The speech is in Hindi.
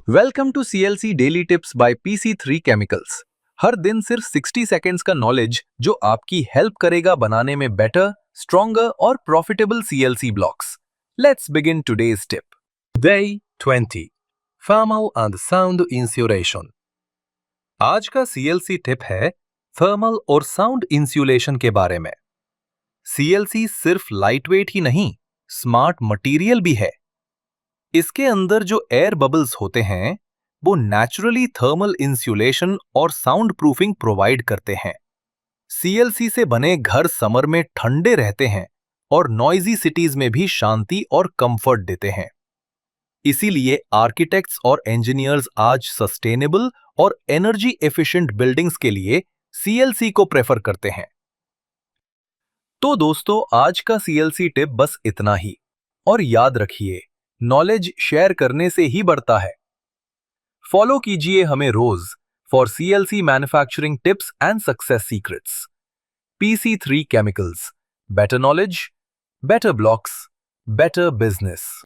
Welcome to CLC daily tips by PC3 chemicals. हर दिन सिर्फ 60 सेकेंड्स का नॉलेज जो आपकी हेल्प करेगा बनाने में बेटर, स्ट्रॉन्गर और profitable CLC blocks. Let's begin today's tip. Day 20 Thermal and Sound Insulation। आज का CLC टिप है थर्मल और साउंड इंसुलेशन के बारे में। CLC सिर्फ लाइटवेट ही नहीं, स्मार्ट मटेरियल भी है। इसके अंदर जो एयर बबल्स होते हैं वो नेचुरली थर्मल इंसुलेशन और साउंड प्रूफिंग प्रोवाइड करते हैं। CLC से बने घर समर में ठंडे रहते हैं और नॉइजी सिटीज में भी शांति और कंफर्ट देते हैं। इसीलिए आर्किटेक्ट्स और इंजीनियर्स आज सस्टेनेबल और एनर्जी एफिशिएंट बिल्डिंग्स के लिए CLC को प्रेफर करते हैं। तो दोस्तों, आज का CLC टिप बस इतना ही। और याद रखिए, नॉलेज शेयर करने से ही बढ़ता है। फॉलो कीजिए हमें रोज for CLC manufacturing tips and success secrets. PC3 chemicals, better knowledge, better blocks, better business.